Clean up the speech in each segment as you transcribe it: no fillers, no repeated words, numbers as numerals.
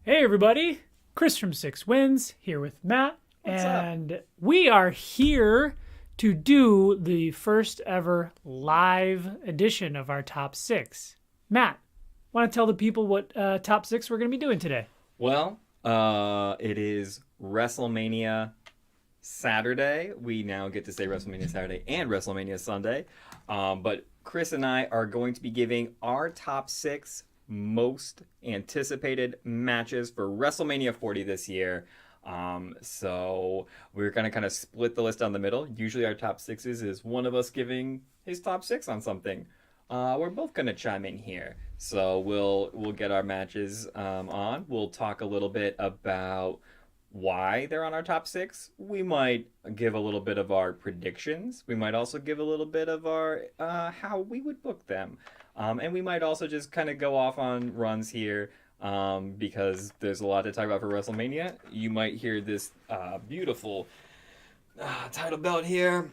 Hey everybody, Chris from Six Wins here with Matt, What's and we are here to do the first ever live edition of our top six. Matt, want to tell the people what top six we're going to be doing today? Well, it is WrestleMania Saturday. We now get to say WrestleMania Saturday and WrestleMania Sunday. But Chris and I are going to be giving our top six most anticipated matches for WrestleMania 40 this year. So we're going to kind of split the list down the middle. Usually our top sixes is one of us giving his top six on something. We're both going to chime in here. So we'll get our matches on. We'll talk a little bit about why they're on our top six. We might give a little bit of our predictions. We might also give a little bit of our how we would book them. And we might also just kind of go off on runs here because there's a lot to talk about for WrestleMania. You might hear this beautiful title belt here.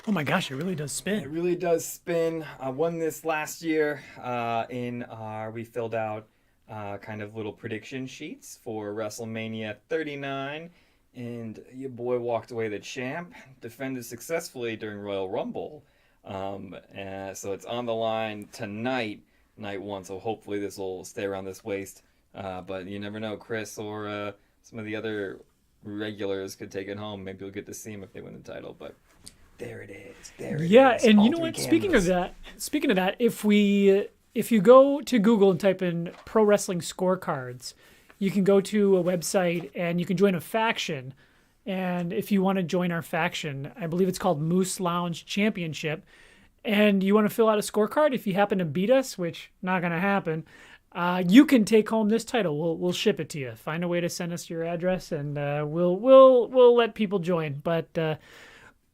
Oh my gosh, it really does It spin. really does spin. I won this last year we filled out kind of little prediction sheets for WrestleMania 39. And your boy walked away the champ, defended successfully during Royal Rumble. So it's on the line tonight, night one. So hopefully this will stay around this waist. But you never know, Chris or some of the other regulars could take it home. Maybe we'll get to see them if they win the title. But there it is. There it is. Yeah, and All you know three what? cameras. Speaking of that, if you go to Google and type in pro wrestling scorecards, you can go to a website and you can join a faction. And if you want to join our faction, I believe it's called Moose Lounge Championship, and you want to fill out a scorecard, if you happen to beat us, which not going to happen, you can take home this title. We'll ship it to you. Find a way to send us your address, and we'll let people join. But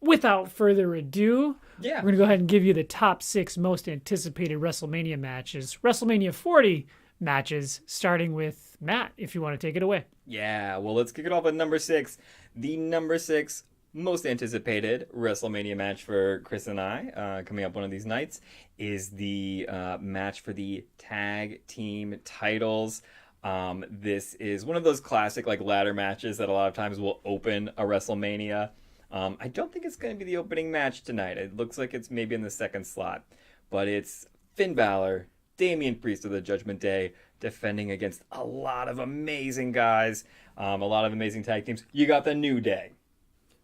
without further ado, Yeah. we're going to go ahead and give you the top six most anticipated WrestleMania matches. WrestleMania 40 matches, starting with Matt, if you want to take it away. Yeah, well, let's kick it off with number six. The number six most anticipated WrestleMania match for Chris and I, coming up one of these nights, is the match for the tag team titles. This is one of those classic ladder matches that a lot of times will open a WrestleMania. I don't think it's going to be the opening match tonight. It looks like it's maybe in the second slot, but it's Finn Balor, Damian Priest of the Judgment Day, defending against a lot of amazing guys, a lot of amazing tag teams. You got the New Day.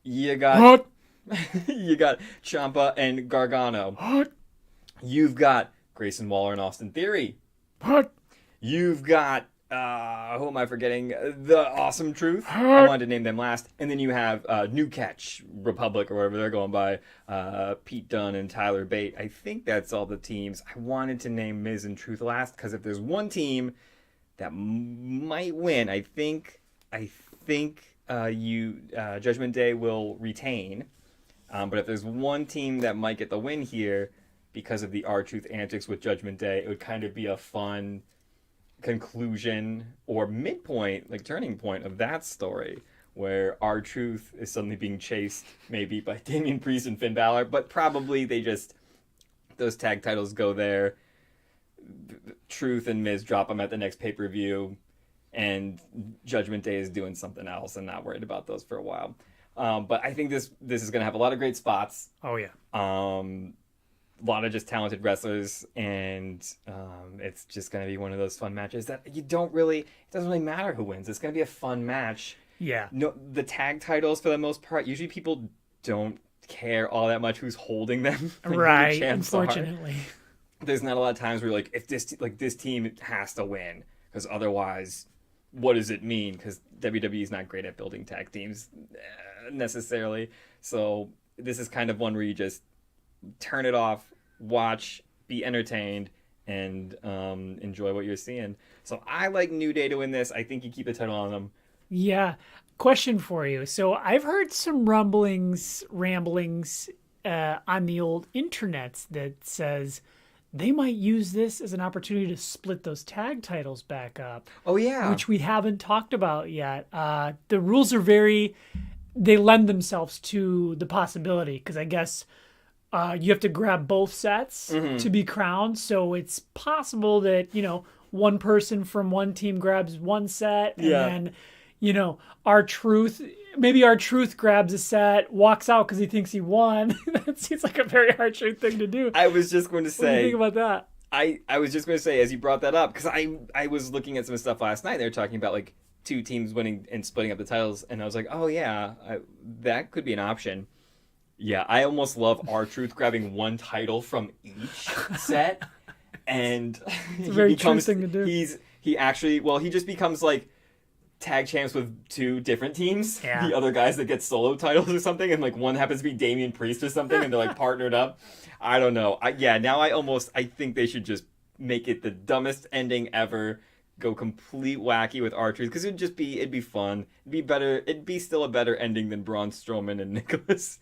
You got you got Ciampa and Gargano. You've got Grayson Waller and Austin Theory. You've got who am I forgetting? The Awesome Truth. I wanted to name them last. And then you have New Catch Republic or whatever they're going by. Pete Dunne and Tyler Bate. I think that's all the teams. I wanted to name Miz and Truth last because if there's one team that might win, I think Judgment Day will retain. But if there's one team that might get the win here because of the R-Truth antics with Judgment Day, it would kind of be a fun conclusion or midpoint, turning point of that story, where R-Truth is suddenly being chased maybe by Damian Priest and Finn Balor, but probably those tag titles go there. Truth and Miz drop them at the next pay-per-view, and Judgment Day is doing something else and not worried about those for a while. But I think this is going to have a lot of great spots. Oh, yeah. A lot of just talented wrestlers, and it's just going to be one of those fun matches that it doesn't really matter who wins. It's going to be a fun match. Yeah. No, the tag titles, for the most part, usually people don't care all that much who's holding them. Right, Who the champs are. unfortunately. There's not a lot of times where you're like, if this team has to win, because otherwise, what does it mean? Because WWE is not great at building tag teams necessarily. So this is kind of one where you just turn it off, watch, be entertained, and enjoy what you're seeing. So I like New Day to win this. I think you keep the title on them. Yeah. Question for you. So I've heard some ramblings on the old internets that says they might use this as an opportunity to split those tag titles back up. Oh, yeah. Which we haven't talked about yet. The rules are they lend themselves to the possibility, because I guess you have to grab both sets to be crowned. So it's possible that, one person from one team grabs one set, and Yeah. then, maybe our truth grabs a set, walks out because he thinks he won. That seems like a very R-Truth thing to do. I was just going to What do you say, think about that? I was just going to say, as you brought that up, because I was looking at some stuff last night. They were talking about like two teams winning and splitting up the titles, and I was like, oh yeah, that could be an option. Yeah, I almost love R-Truth grabbing one title from each set, and It's a very true thing to do. He just becomes like tag champs with two different teams. Yeah. The other guys that get solo titles or something, and like one happens to be Damian Priest or something, and they're like partnered up. I don't know. Now I think they should just make it the dumbest ending ever. Go complete wacky with R-Truth, because it'd be fun. It'd be better. It'd be still a better ending than Braun Strowman and Nicholas.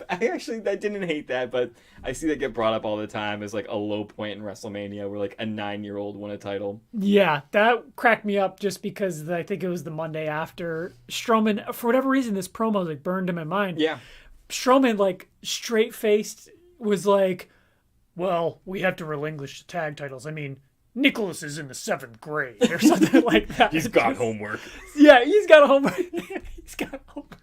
I didn't hate that, but I see that get brought up all the time as like a low point in WrestleMania where like a 9-year-old won a title. Yeah, that cracked me up just because I think it was the Monday after. Strowman, for whatever reason, this promo like burned in my mind. Yeah. Strowman, like, straight-faced was like, well, we have to relinquish the tag titles. I mean, Nicholas is in the 7th grade or something like that. He's got homework. Yeah, he's got homework. He's got homework.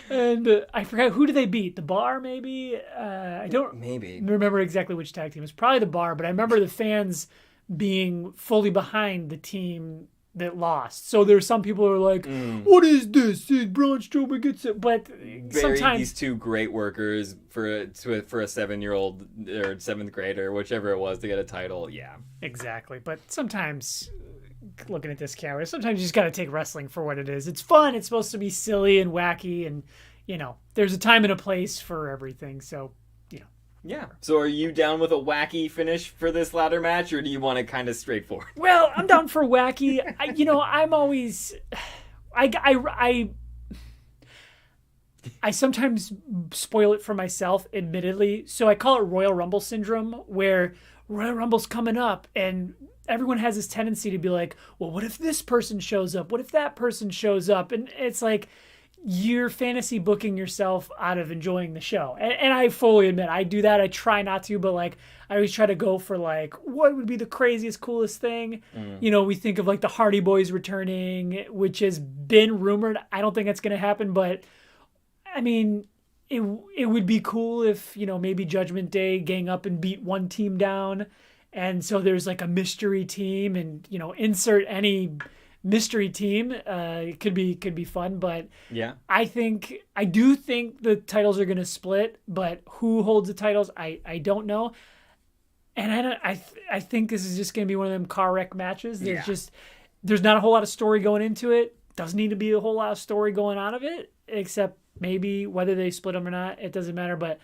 And I forgot, who did they beat? The Bar, maybe? I don't remember exactly which tag team. It's probably the Bar, but I remember the fans being fully behind the team that lost. So there's some people who are like, what is this? Braun Strowman gets it. But sometimes these two great workers for a 7-year-old or 7th grader, whichever it was, to get a title. Yeah, exactly. But sometimes, looking at this camera, sometimes you just got to take wrestling for what it is. It's fun. It's supposed to be silly and wacky, and there's a time and a place for everything. So yeah. So are you down with a wacky finish for this ladder match, or do you want it kind of straightforward? Well, I'm down for wacky. I'm always, I sometimes spoil it for myself, admittedly. So I call it Royal Rumble syndrome, where Royal Rumble's coming up and everyone has this tendency to be like, well, what if this person shows up? What if that person shows up? And it's like, you're fantasy booking yourself out of enjoying the show. And I fully admit, I do that. I try not to, but like, I always try to go for like, what would be the craziest, coolest thing? We think of like the Hardy Boys returning, which has been rumored. I don't think that's going to happen, but I mean, it would be cool if, maybe Judgment Day gang up and beat one team down. And so there's like a mystery team and, insert any mystery team. It could be fun, but yeah, I do think the titles are going to split, but who holds the titles, I don't know. And I think this is just going to be one of them car wreck matches. There's not a whole lot of story going into it. Doesn't need to be a whole lot of story going out of it, except maybe whether they split them or not, it doesn't matter. But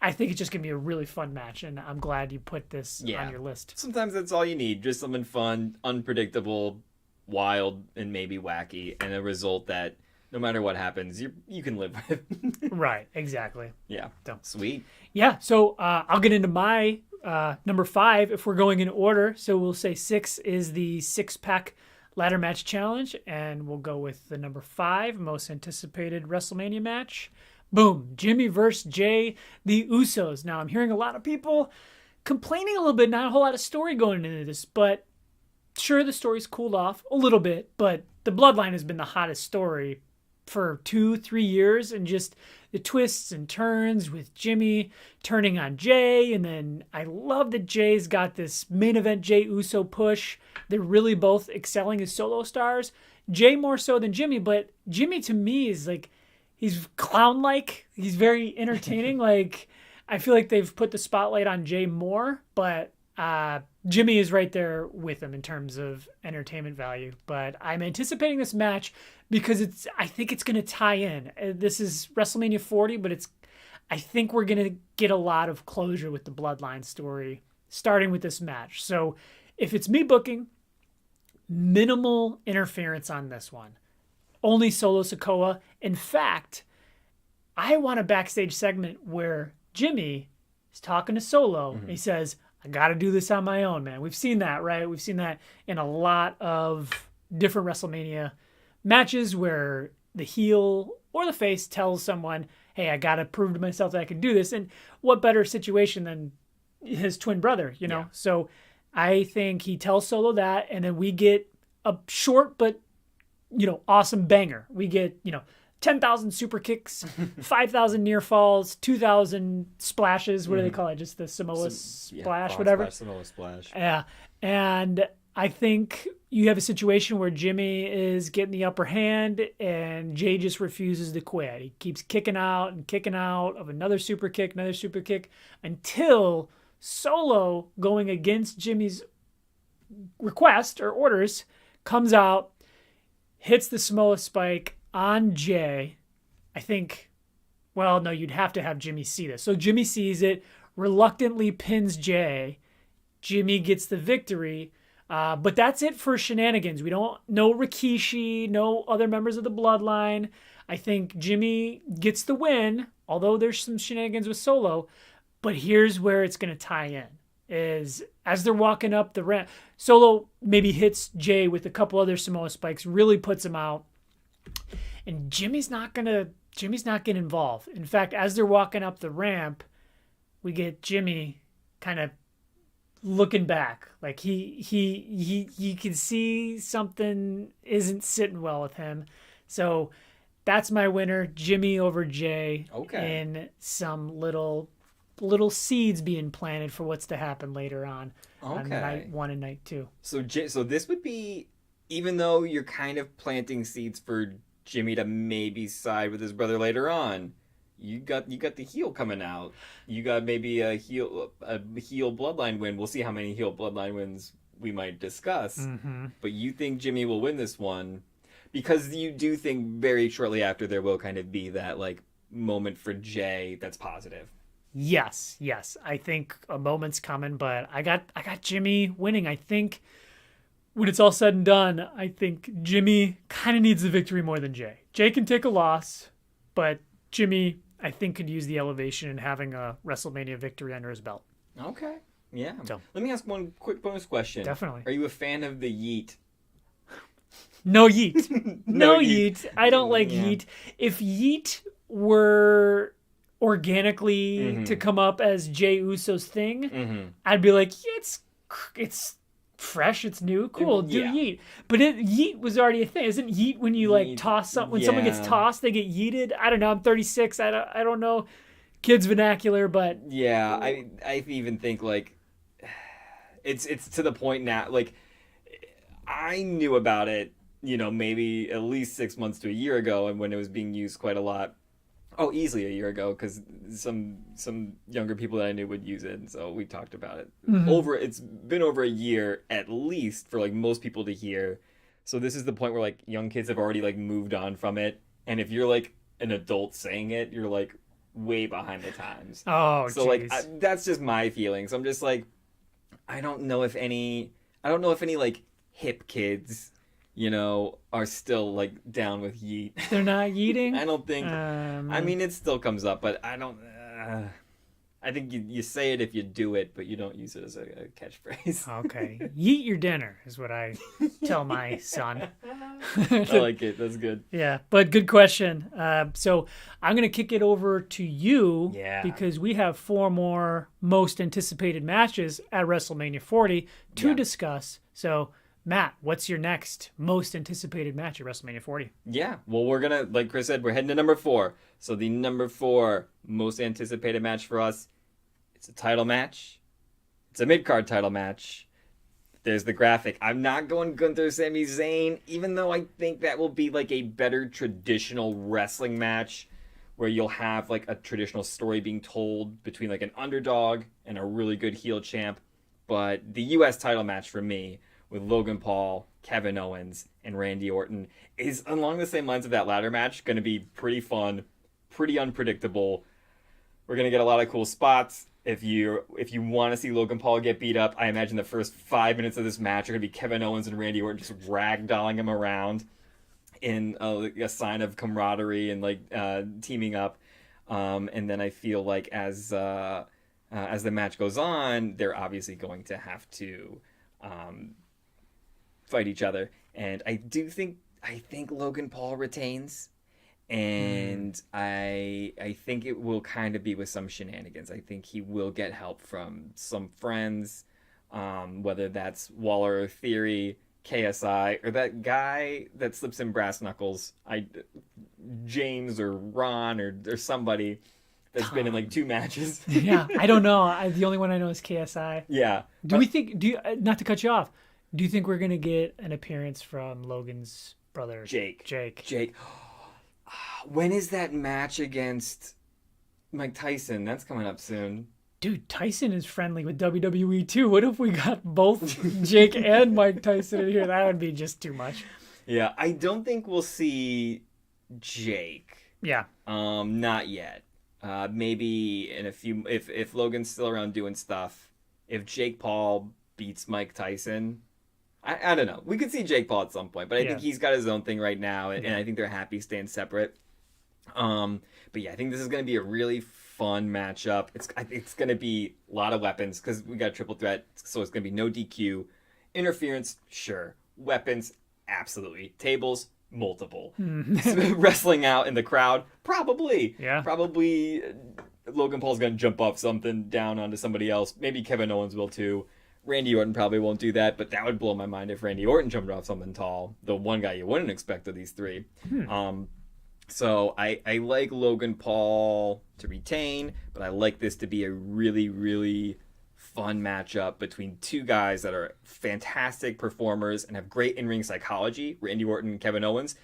I think it's just going to be a really fun match, and I'm glad you put this on your list. Sometimes that's all you need. Just something fun, unpredictable, wild, and maybe wacky, and a result that no matter what happens, you can live with. Right, exactly. Yeah, sweet. Yeah, so I'll get into my number 5 if we're going in order. So we'll say 6 is the 6-pack ladder match challenge, and we'll go with the number 5 most anticipated WrestleMania match. Boom, Jimmy versus Jay, the Usos. Now I'm hearing a lot of people complaining a little bit, not a whole lot of story going into this, but sure, the story's cooled off a little bit, but the Bloodline has been the hottest story for 2-3 years, and just the twists and turns with Jimmy turning on Jay, and then I love that Jay's got this main event Jay Uso push. They're really both excelling as solo stars. Jay more so than Jimmy, but Jimmy to me is like, he's clown-like. He's very entertaining. Like, I feel like they've put the spotlight on Jay more, but Jimmy is right there with him in terms of entertainment value. But I'm anticipating this match because I think it's going to tie in. This is WrestleMania 40, but I think we're going to get a lot of closure with the Bloodline story starting with this match. So if it's me booking, minimal interference on this one. Only Solo Sikoa. In fact, I want a backstage segment where Jimmy is talking to Solo. Mm-hmm. He says, I got to do this on my own, man. We've seen that, right? We've seen that in a lot of different WrestleMania matches where the heel or the face tells someone, hey, I got to prove to myself that I can do this. And what better situation than his twin brother, Yeah. So I think he tells Solo that, and then we get a short but awesome banger. We get 10,000 super kicks, 5,000 near falls, 2,000 splashes. What do they call it? Just the Samoa splash, whatever. Splash, Samoa splash. Yeah, and I think you have a situation where Jimmy is getting the upper hand, and Jay just refuses to quit. He keeps kicking out of another super kick, until Solo, going against Jimmy's request or orders, comes out, hits the Samoa spike on Jay. I think, well, no, you'd have to have Jimmy see this. So Jimmy sees it, reluctantly pins Jay. Jimmy gets the victory. But that's it for shenanigans. No Rikishi, no other members of the bloodline. I think Jimmy gets the win, although there's some shenanigans with Solo. But here's where it's going to tie in. Is as they're walking up the ramp, Solo maybe hits Jay with a couple other Samoa spikes, really puts him out. And Jimmy's not getting involved. In fact, as they're walking up the ramp, we get Jimmy kind of looking back, like he can see something isn't sitting well with him. So that's my winner, Jimmy over Jay. Okay. And some little seeds being planted for what's to happen later on night 1 and night 2. So this would be, even though you're kind of planting seeds for Jimmy to maybe side with his brother later on, you got the heel coming out. You got maybe a heel bloodline win. We'll see how many heel bloodline wins we might discuss. Mm-hmm. But you think Jimmy will win this one because you do think very shortly after there will kind of be that like moment for Jay that's positive. Yes. I think a moment's coming, but I got Jimmy winning. I think when it's all said and done, I think Jimmy kind of needs the victory more than Jay. Jay can take a loss, but Jimmy, I think, could use the elevation and having a WrestleMania victory under his belt. Okay. Yeah. So, let me ask one quick bonus question. Definitely. Are you a fan of the yeet? No yeet. No yeet. I don't like yeet. If yeet were organically to come up as Jey Uso's thing, I'd be like, yeah, it's fresh, it's new, cool, do yeet. But yeet was already a thing. Isn't yeet when you like toss something? When someone gets tossed, they get yeeted? I don't know. I'm 36. I don't know kids vernacular, but yeah, I even think like it's to the point now. Like I knew about it, maybe at least 6 months to a year ago, and when it was being used quite a lot. Oh, easily a year ago, because some younger people that I knew would use it, and so we talked about it. It's been over a year at least for like most people to hear. So this is the point where like young kids have already like moved on from it, and if you're like an adult saying it, you're like way behind the times. Oh, so geez. like that's just my feelings. I'm just like, I don't know if any like hip kids are still like down with yeet. They're not yeeting? I don't think. I mean, it still comes up, but I don't. I think you say it if you do it, but you don't use it as a catchphrase. Okay. Yeet your dinner is what I tell my son. I like it. That's good. Yeah, but good question. So I'm going to kick it over to you because we have 4 more most anticipated matches at WrestleMania 40 to discuss. So Matt, what's your next most anticipated match at WrestleMania 40? Yeah, well, we're going to, like Chris said, we're heading to number 4. So the number 4 most anticipated match for us, it's a title match. It's a mid-card title match. There's the graphic. I'm not going Gunther, Sami Zayn, even though I think that will be like a better traditional wrestling match where you'll have like a traditional story being told between like an underdog and a really good heel champ. But the U.S. title match for me, with Logan Paul, Kevin Owens, and Randy Orton, is along the same lines of that ladder match. Going to be pretty fun, pretty unpredictable. We're going to get a lot of cool spots. If you want to see Logan Paul get beat up, I imagine the first 5 minutes of this match are going to be Kevin Owens and Randy Orton just ragdolling him around in a sign of camaraderie and like teaming up. And then I feel like as the match goes on, they're obviously going to have to fight each other, and I think Logan Paul retains, and I think it will kind of be with some shenanigans. I think he will get help from some friends, whether that's Waller or Theory, KSI, or that guy that slips in brass knuckles, James or Ron or somebody that's been in like 2 matches. Yeah, I don't know. The only one I know is KSI. Yeah. Do we think? Not to cut you off? Do you think we're gonna get an appearance from Logan's brother, Jake. Jake. When is that match against Mike Tyson? That's coming up soon. Dude, Tyson is friendly with WWE too. What if we got both Jake and Mike Tyson in here? That would be just too much. Yeah, I don't think we'll see Jake. Yeah. Not yet. Maybe in a few. If Logan's still around doing stuff, if Jake Paul beats Mike Tyson, I don't know. We could see Jake Paul at some point, but I think he's got his own thing right now, and I think they're happy staying separate. But yeah, I think this is going to be a really fun matchup. It's going to be a lot of weapons because we got a triple threat, so it's going to be no DQ, interference, sure, weapons, absolutely, tables, multiple, wrestling out in the crowd, probably, probably. Logan Paul's going to jump off something down onto somebody else. Maybe Kevin Owens will too. Randy Orton probably won't do that, but that would blow my mind if Randy Orton jumped off something tall. The one guy you wouldn't expect of these three. So I like Logan Paul to retain, but I like this to be a really, really fun matchup between 2 guys that are fantastic performers and have great in-ring psychology, Randy Orton and Kevin Owens.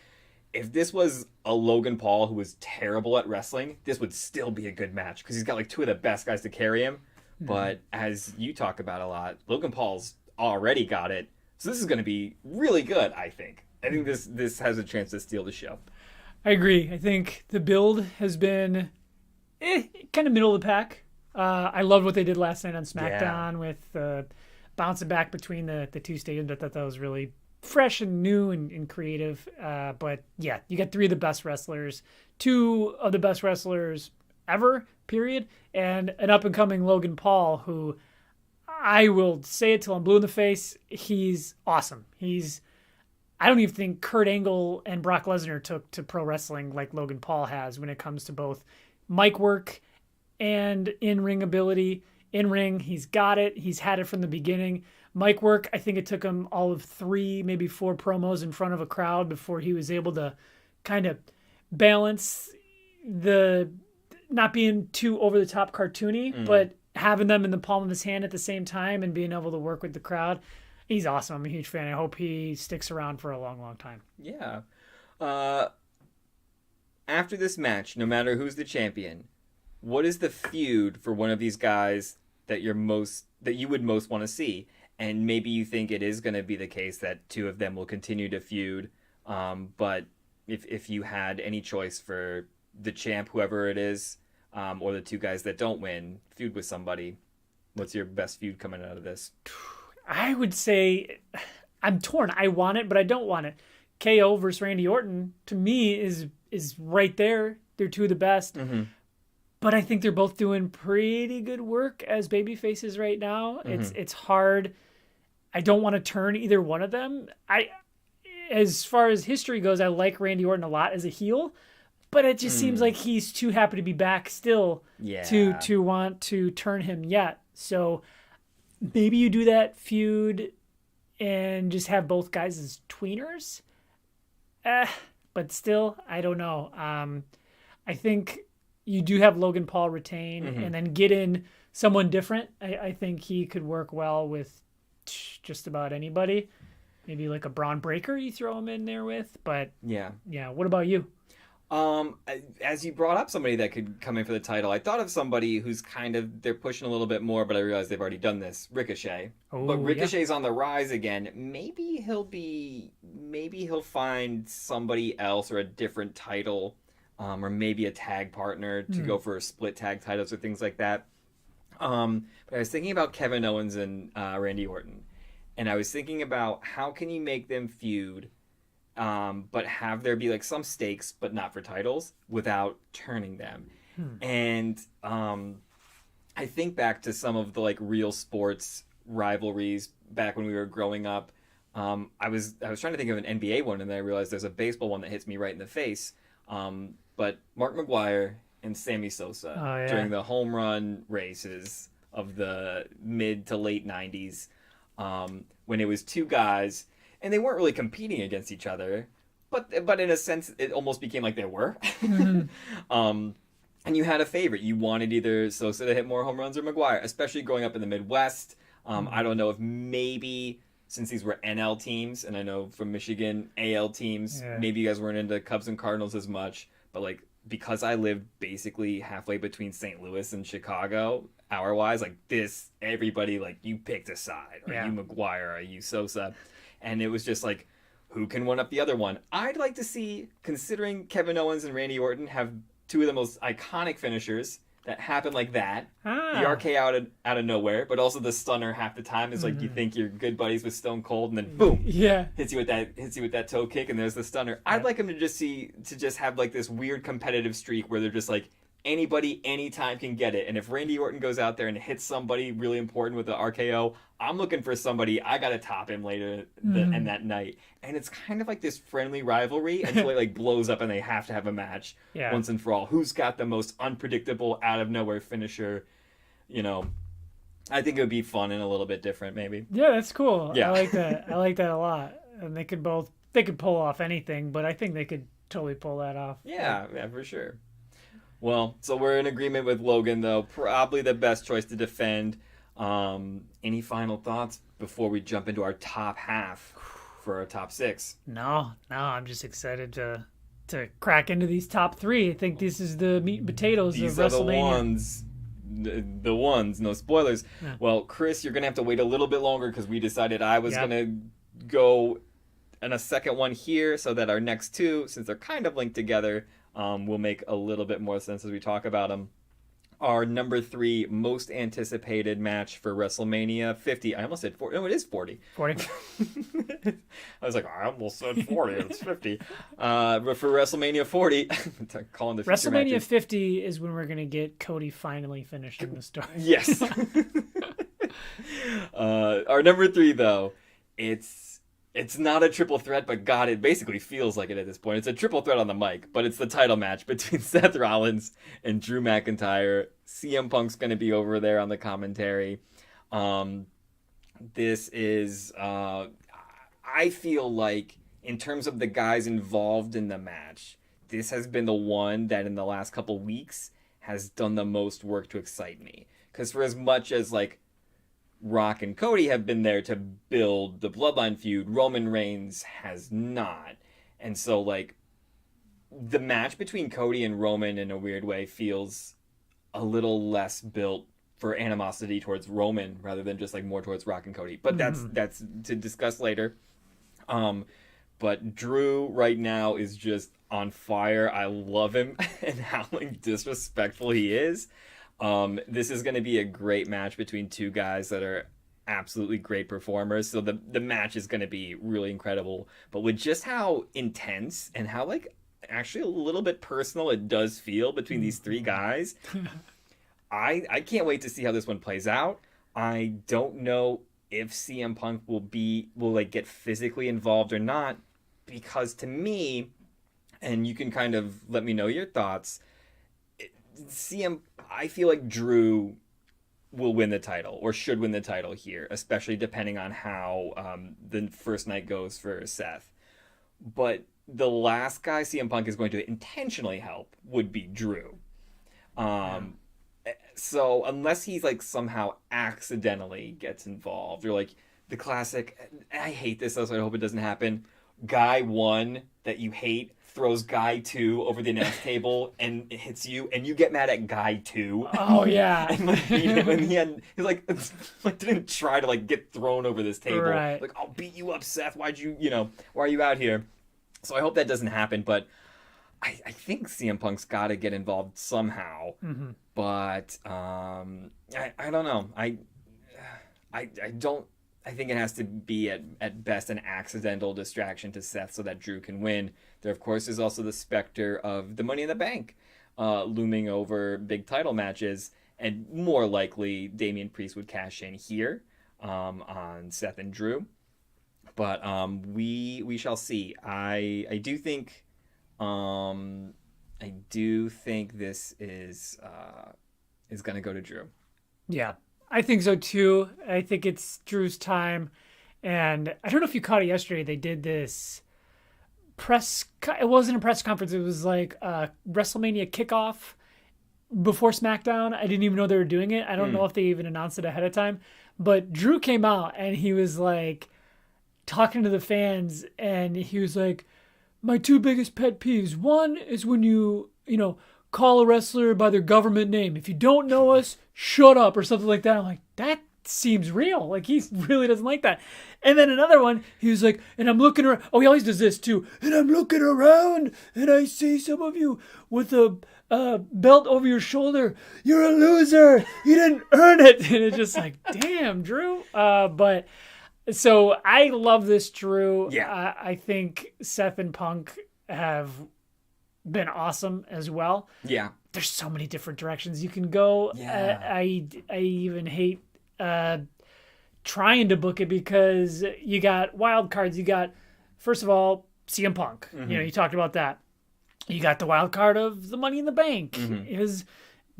If this was a Logan Paul who was terrible at wrestling, this would still be a good match because he's got like 2 of the best guys to carry him. But as you talk about a lot, Logan Paul's already got it. So this is going to be really good, I think. I think this has a chance to steal the show. I agree. I think the build has been kind of middle of the pack. I loved what they did last night on SmackDown with bouncing back between the 2 stadiums. I thought that was really fresh and new and creative. But yeah, you got 3 of the best wrestlers, 2 of the best wrestlers ever, period, and an up-and-coming Logan Paul who, I will say it till I'm blue in the face, he's awesome. I don't even think Kurt Angle and Brock Lesnar took to pro wrestling like Logan Paul has when it comes to both mic work and in-ring ability. In-ring, he's got it. He's had it from the beginning. Mic work, I think it took him all of 3, maybe 4 promos in front of a crowd before he was able to kind of balance the not being too over-the-top cartoony, but having them in the palm of his hand at the same time and being able to work with the crowd. He's awesome. I'm a huge fan. I hope he sticks around for a long, long time. Yeah. After this match, no matter who's the champion, what is the feud for one of these guys that you would most want to see? And maybe you think it is going to be the case that 2 of them will continue to feud. But if you had any choice for the champ, whoever it is, or the 2 guys that don't win, feud with somebody, what's your best feud coming out of this? I would say I'm torn. I want it, but I don't want it. KO versus Randy Orton, to me, is right there. They're 2 of the best. But I think they're both doing pretty good work as baby faces right now. It's hard. I don't want to turn either one of them. As far as history goes, I like Randy Orton a lot as a heel, but it just seems like he's too happy to be back still to want to turn him yet. So maybe you do that feud and just have both guys as tweeners. But still, I don't know. I think you do have Logan Paul retain and then get in someone different. I think he could work well with just about anybody. Maybe like a Braun Breaker you throw him in there with. But yeah. What about you? As you brought up somebody that could come in for the title, I thought of somebody who's they're pushing a little bit more, but I realized they've already done this. Ricochet. But Ricochet's on the rise again. Maybe he'll find somebody else or a different title, or maybe a tag partner to go for split tag titles or things like that. But I was thinking about Kevin Owens and Randy Orton, and I was thinking about how can you make them feud, but have there be like some stakes, but not for titles, without turning them. And I think back to some of the like real sports rivalries back when we were growing up. I was trying to think of an NBA one, and then I realized there's a baseball one that hits me right in the face. But Mark McGwire and Sammy Sosa during the home run races of the mid to late 90s. when it was two guys and they weren't really competing against each other, but in a sense it almost became like they were. And you had a favorite. You wanted either Sosa to hit more home runs or McGuire, especially growing up in the Midwest. I don't know if maybe since these were NL teams, and I know from Michigan, AL teams, maybe you guys weren't into Cubs and Cardinals as much, but like because I lived basically halfway between St. Louis and Chicago, hour-wise, like this, everybody, like, you picked a side. Are you McGuire? Are you Sosa? And it was just like, who can one up the other one? I'd like to see, considering Kevin Owens and Randy Orton have two of the most iconic finishers that happen like that. The RK out of nowhere, but also the stunner half the time is like you think you're good buddies with Stone Cold, and then boom, hits you with that toe kick, and there's the stunner. I'd like him to just have like this weird competitive streak where they're just like anybody anytime can get it. And if Randy Orton goes out there and hits somebody really important with the RKO, I'm looking for somebody. I gotta top him later and that night. And it's kind of like this friendly rivalry until it like blows up and they have to have a match once and for all. Who's got the most unpredictable out of nowhere finisher? You know, I think it would be fun and a little bit different, maybe. Yeah, that's cool. Yeah. I like that. I like that a lot. And they could pull off anything, but I think they could totally pull that off. Yeah, for sure. Well, so we're in agreement with Logan, though. Probably the best choice to defend. Any final thoughts before we jump into our top half for our top six? No, I'm just excited to crack into these top three. I think this is the meat and potatoes These of are WrestleMania. the ones, no spoilers. Yeah. Well, Chris, you're going to have to wait a little bit longer because we decided I was going to go in a second one here so that our next two, since they're kind of linked together, will make a little bit more sense as we talk about them. Our number 3 most anticipated match for WrestleMania 50. I almost said 40. No, it is 40. 40. I was like, I almost said 40. It's 50. But for WrestleMania 40, calling the future WrestleMania matches. 50 is when we're going to get Cody finally finishing the story. Yes. Our number 3, though, it's not a triple threat, but God, it basically feels like it at this point. It's a triple threat on the mic, but it's the title match between Seth Rollins and Drew McIntyre. CM Punk's going to be over there on the commentary. This is, I feel like, in terms of the guys involved in the match, this has been the one that in the last couple weeks has done the most work to excite me. Because for as much as, like, Rock and Cody have been there to build the Bloodline feud, Roman Reigns has not. And so, like, the match between Cody and Roman in a weird way feels a little less built for animosity towards Roman rather than just, like, more towards Rock and Cody. But that's to discuss later. But Drew right now is just on fire. I love him and how, like, disrespectful he is. This is going to be a great match between two guys that are absolutely great performers. So the match is going to be really incredible. But with just how intense and how, like, actually a little bit personal it does feel between these three guys, I can't wait to see how this one plays out. I don't know if CM Punk will like get physically involved or not, because to me, and you can kind of let me know your thoughts, I feel like Drew will win the title or should win the title here, especially depending on how the first night goes for Seth. But the last guy CM Punk is going to intentionally help would be Drew. So unless he's like somehow accidentally gets involved, or like the classic, I hate this, so I hope it doesn't happen, guy 1 that you hate throws guy 2 over the announce table and it hits you, and you get mad at guy 2. Oh yeah. And like beat him, and he's like didn't try to like get thrown over this table. Right. Like, I'll beat you up, Seth. Why are you out here? So I hope that doesn't happen, but I think CM Punk's got to get involved somehow. Mm-hmm. But I don't know. I think it has to be at best an accidental distraction to Seth so that Drew can win. There, of course, is also the specter of the Money in the Bank looming over big title matches, and more likely Damian Priest would cash in here on Seth and Drew. But we shall see. I do think this is going to go to Drew. Yeah. I think so too. I think it's Drew's time. And I don't know if you caught it yesterday. They did this it wasn't a press conference. It was like a WrestleMania kickoff before SmackDown. I didn't even know they were doing it. I don't know if they even announced it ahead of time. But Drew came out and he was like talking to the fans, and he was like, my two biggest pet peeves. One is when you call a wrestler by their government name. If you don't know us, shut up, or something like that. I'm like, that seems real. Like, he really doesn't like that. And then another one, he was like, and I'm looking around. Oh, he always does this too. And I'm looking around and I see some of you with a belt over your shoulder. You're a loser. You didn't earn it. And it's just like, damn, Drew. But so I love this, Drew. Yeah. I think Seth and Punk have been awesome as well. Yeah. There's so many different directions you can go. Yeah. I even hate trying to book it, because you got wild cards. You got, first of all, CM Punk. You talked about that. You got the wild card of the Money in the Bank. Is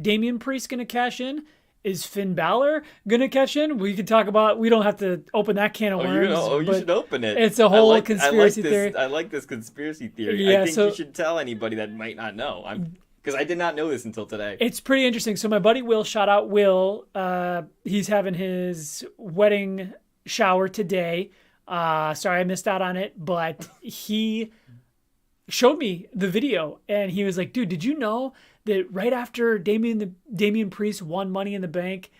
Damian Priest going to cash in? Is Finn Balor going to cash in? We could talk about, we don't have to open that can of worms. You should open it. It's a whole conspiracy theory. I like this conspiracy theory. Yeah, I think you should tell anybody that might not know. Because I did not know this until today. It's pretty interesting. So my buddy Will, shout out Will. He's having his wedding shower today. Sorry I missed out on it, but he showed me the video and he was like, dude, did you know that right after Damian Priest won Money in the Bank,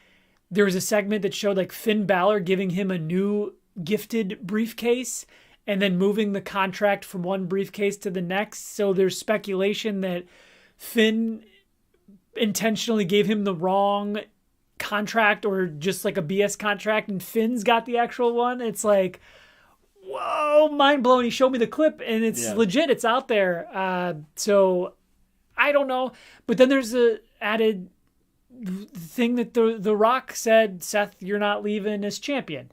there was a segment that showed like Finn Balor giving him a new gifted briefcase and then moving the contract from one briefcase to the next. So there's speculation that Finn intentionally gave him the wrong contract, or just like a BS contract, and Finn's got the actual one. It's like, whoa, mind blowing. He showed me the clip and it's legit. It's out there. So I don't know. But then there's a added thing that the Rock said, Seth, you're not leaving as champion.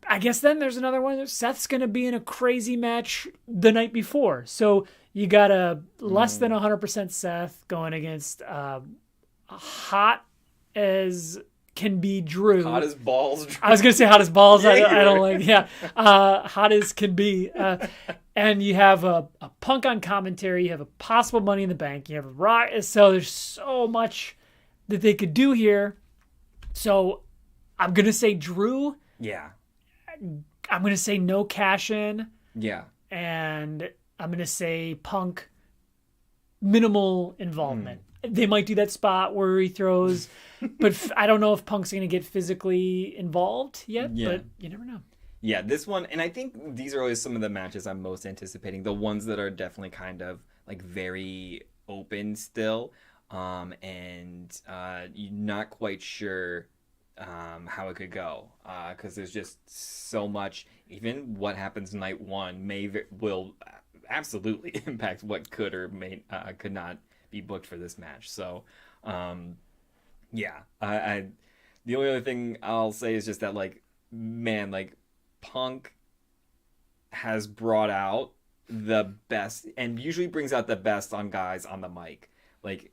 I guess then there's another one. Seth's going to be in a crazy match the night before. So you got a less than 100% Seth going against hot as can be Drew. Hot as balls. Drew. I was going to say hot as balls. I don't like, hot as can be. And you have a Punk on commentary. You have a possible Money in the Bank. You have a Rock. So there's so much that they could do here. So I'm going to say Drew. Yeah. I'm going to say no cash in. Yeah. And I'm going to say Punk, minimal involvement. They might do that spot where he throws, but I don't know if Punk's going to get physically involved yet, but you never know. Yeah, this one, and I think these are always some of the matches I'm most anticipating. The ones that are definitely kind of like very open still, and you're not quite sure how it could go, because there's just so much. Even what happens night one will absolutely impact what could or could not be booked for this match. So, the only other thing I'll say is just that, like, man, like, Punk has brought out the best, and usually brings out the best on guys on the mic. Like,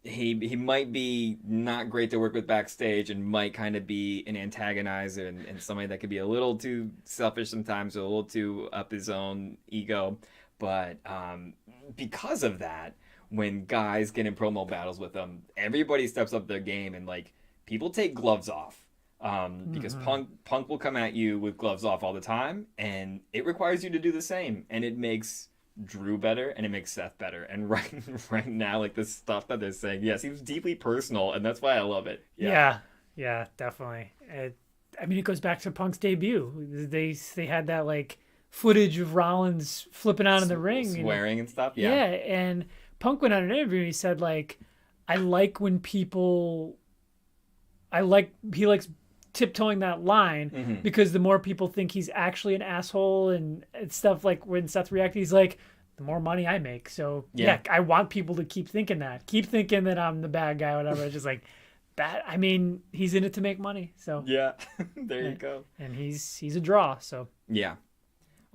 he might be not great to work with backstage and might kind of be an antagonizer and somebody that could be a little too selfish sometimes, or a little too up his own ego. But because of that, when guys get in promo battles with him, everybody steps up their game, and like, people take gloves off. Because Punk will come at you with gloves off all the time, and it requires you to do the same, and it makes Drew better, and it makes Seth better. And right now, like, the stuff that they're saying, seems deeply personal, and that's why I love it. Yeah, definitely. It goes back to Punk's debut. They had that like footage of Rollins flipping out in the ring, swearing and stuff. Yeah, and Punk went on an interview and he said, like, I like when people, he likes tiptoeing that line, because the more people think he's actually an asshole and stuff. Like when Seth reacted, he's like, the more money I make. So I want people to keep thinking that I'm the bad guy, whatever. It's just like that. I mean, he's in it to make money. So there you go. And he's a draw. So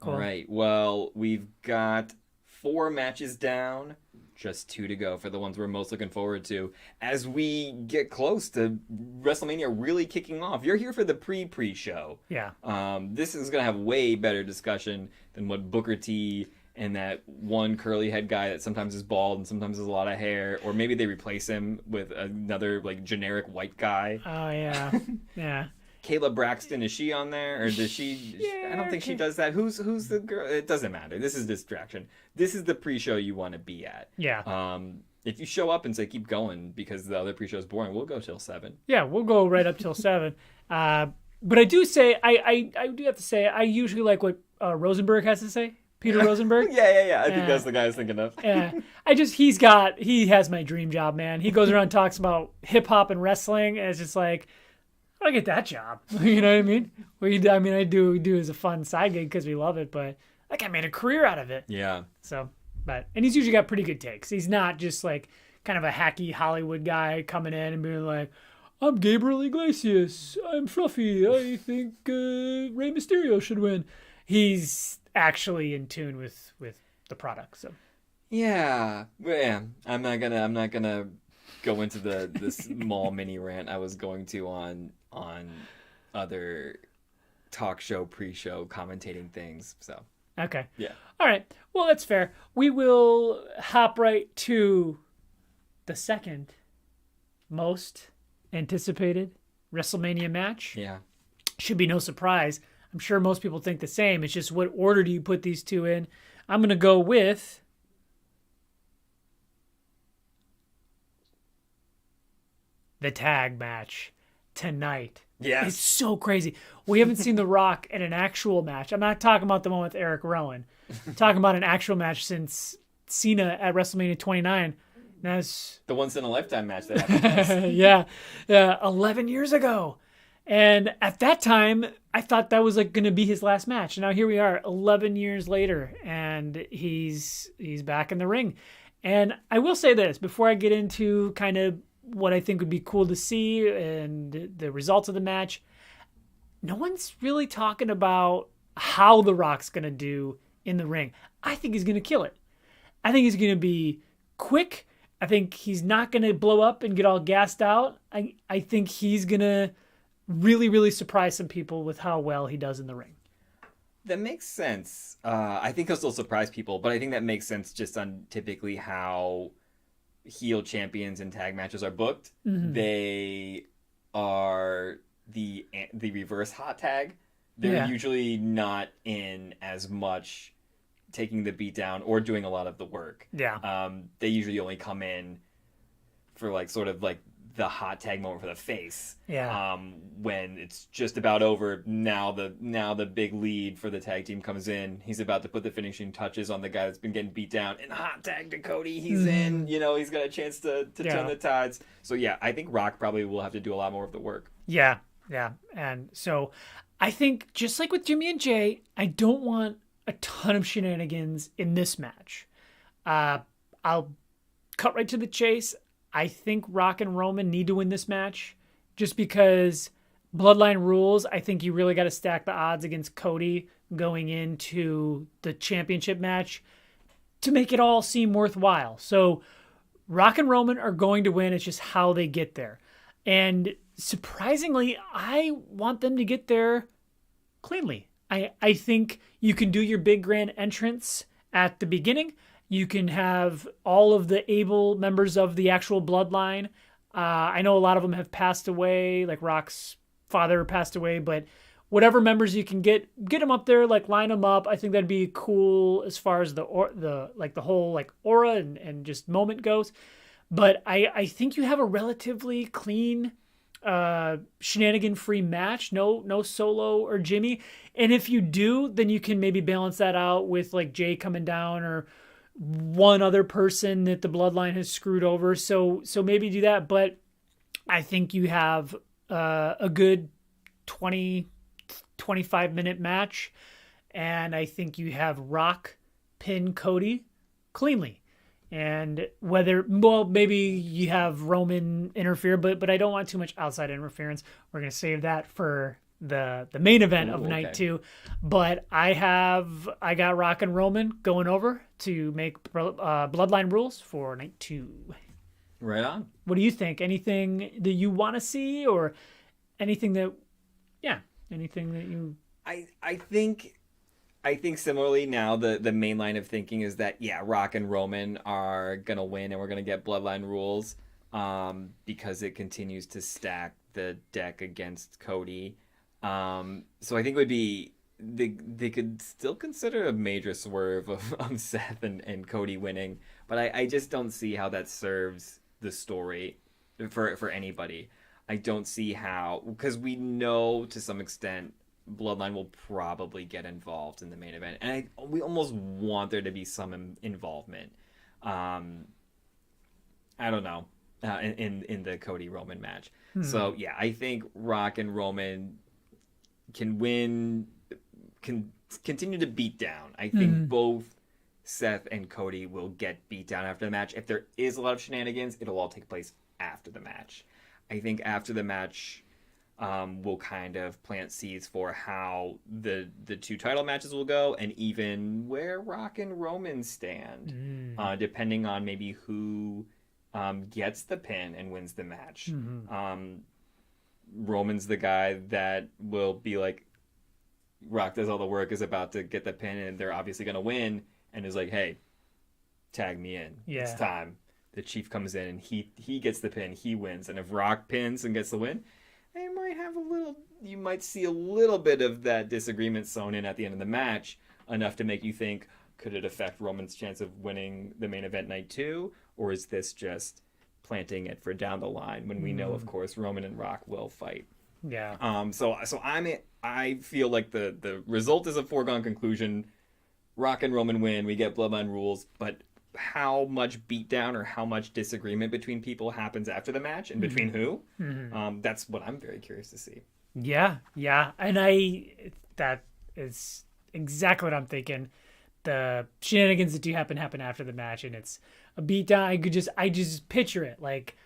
cool. All right. Well, we've got 4 matches down. just 2 to go for the ones we're most looking forward to as we get close to WrestleMania really kicking off. You're here for the pre-show. Yeah. This is going to have way better discussion than what Booker T and that one curly head guy that sometimes is bald and sometimes has a lot of hair, or maybe they replace him with another like generic white guy. Oh yeah. Yeah. Kayla Braxton, is she on there, or does she? Yeah, I don't think she does that. Who's the girl? It doesn't matter. This is distraction. This is the pre-show you want to be at. Yeah. If you show up and say keep going because the other pre-show is boring, we'll go till 7. Yeah, we'll go right up till 7. But I do say I do have to say I usually like what Rosenberg has to say. Peter Rosenberg. Yeah. I think that's the guy I was thinking of. Yeah, he has my dream job, man. He goes around and talks about hip hop and wrestling, and it's just like, I get that job. You know what I mean? I do as a fun side gig because we love it, but that guy made a career out of it. Yeah. So, and he's usually got pretty good takes. He's not just like kind of a hacky Hollywood guy coming in and being like, I'm Gabriel Iglesias. I'm fluffy. I think Rey Mysterio should win. He's actually in tune with the product. So. Yeah. I'm not gonna go into the small mini rant I was going to on other talk show pre-show commentating things. So okay. Yeah. All right. Well, that's fair. We will hop right to the second most anticipated WrestleMania match. Yeah. Should be no surprise. I'm sure most people think the same. It's just what order do you put these two in? I'm going to go with the tag match tonight. Yes. It's so crazy. We haven't seen The Rock in an actual match. I'm not talking about the one with Eric Rowan. I'm talking about an actual match since Cena at WrestleMania 29. That's the once in a lifetime match that happened. yeah, 11 years ago. And at that time, I thought that was like going to be his last match. And now here we are 11 years later, and he's back in the ring. And I will say this before I get into kind of what I think would be cool to see and the results of the match. No one's really talking about how The Rock's going to do in the ring. I think he's going to kill it. I think he's going to be quick. I think he's not going to blow up and get all gassed out. I think he's going to really, really surprise some people with how well he does in the ring. That makes sense. I think he'll still surprise people, but I think that makes sense just on typically how heel champions and tag matches are booked. Mm-hmm. They are the reverse hot tag. They're usually not in as much taking the beat down or doing a lot of the work. Yeah. They usually only come in for like sort of like the hot tag moment for the face. Yeah. When it's just about over, now the big lead for the tag team comes in. He's about to put the finishing touches on the guy that's been getting beat down. And hot tag to Cody. He's in. You know, he's got a chance to turn the tides. So yeah, I think Rock probably will have to do a lot more of the work. Yeah. Yeah. And so I think just like with Jimmy and Jay, I don't want a ton of shenanigans in this match. I'll cut right to the chase. I think Rock and Roman need to win this match just because Bloodline rules. I think you really got to stack the odds against Cody going into the championship match to make it all seem worthwhile. So Rock and Roman are going to win. It's just how they get there. And surprisingly, I want them to get there cleanly. I think you can do your big grand entrance at the beginning. You can have all of the able members of the actual bloodline. I know a lot of them have passed away, like Rock's father passed away, but whatever members you can get them up there, like line them up. I think that'd be cool as far as the whole like aura and just moment goes. But I think you have a relatively clean, shenanigan-free match. No Solo or Jimmy. And if you do, then you can maybe balance that out with like Jay coming down or one other person that the bloodline has screwed over. So maybe do that. But I think you have a good 20, 25 minute match. And I think you have Rock pin Cody cleanly. And maybe you have Roman interfere, but I don't want too much outside interference. We're going to save that for the main event of Ooh, night okay. 2. But I got Rock and Roman going over to make Bloodline rules for night 2. Right on. What do you think? Anything that you want to see, or anything that you? I think similarly now the main line of thinking is that Rock and Roman are gonna win and we're gonna get Bloodline rules because it continues to stack the deck against Cody. So I think it would be they could still consider a major swerve of Seth and Cody winning, but I just don't see how that serves the story for anybody. I don't see how, because we know to some extent Bloodline will probably get involved in the main event, and we almost want there to be some involvement. I don't know, in the Cody Roman match. So yeah, I think Rock and Roman can win, can continue to beat down. I think both Seth and Cody will get beat down after the match. If there is a lot of shenanigans, it'll all take place after the match. I think after the match, we'll kind of plant seeds for how the 2 title matches will go, and even where Rock and Roman stand, depending on maybe who gets the pin and wins the match. Roman's the guy that will be like, Rock does all the work, is about to get the pin, and they're obviously going to win, and is like, hey, tag me in. Yeah. It's time. The Chief comes in, and he gets the pin, he wins. And if Rock pins and gets the win, you might see a little bit of that disagreement sewn in at the end of the match, enough to make you think, could it affect Roman's chance of winning the main event night 2? Or is this just planting it for down the line when we know, of course, Roman and Rock will fight? Yeah. So I feel like the result is a foregone conclusion. Rock and Roman win, we get Bloodline rules, but how much beatdown or how much disagreement between people happens after the match, and between who, that's what I'm very curious to see. Yeah, and that is exactly what I'm thinking. The shenanigans that do happen after the match, and it's a beatdown. I just picture it like,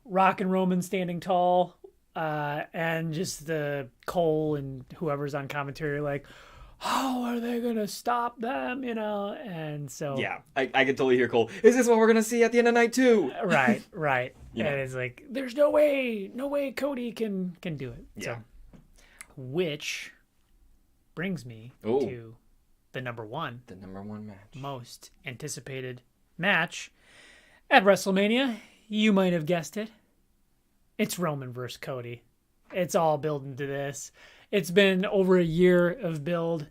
Rock and Roman standing tall, and just the Cole and whoever's on commentary like, how are they gonna stop them? And so yeah, I could totally hear Cole. Is this what we're gonna see at the end of night 2? Right. Yeah. And it's like, there's no way Cody can do it. Yeah. So, which brings me to the number one match, most anticipated match at WrestleMania. You might have guessed it. It's Roman versus Cody. It's all building to this. It's been over a year of build,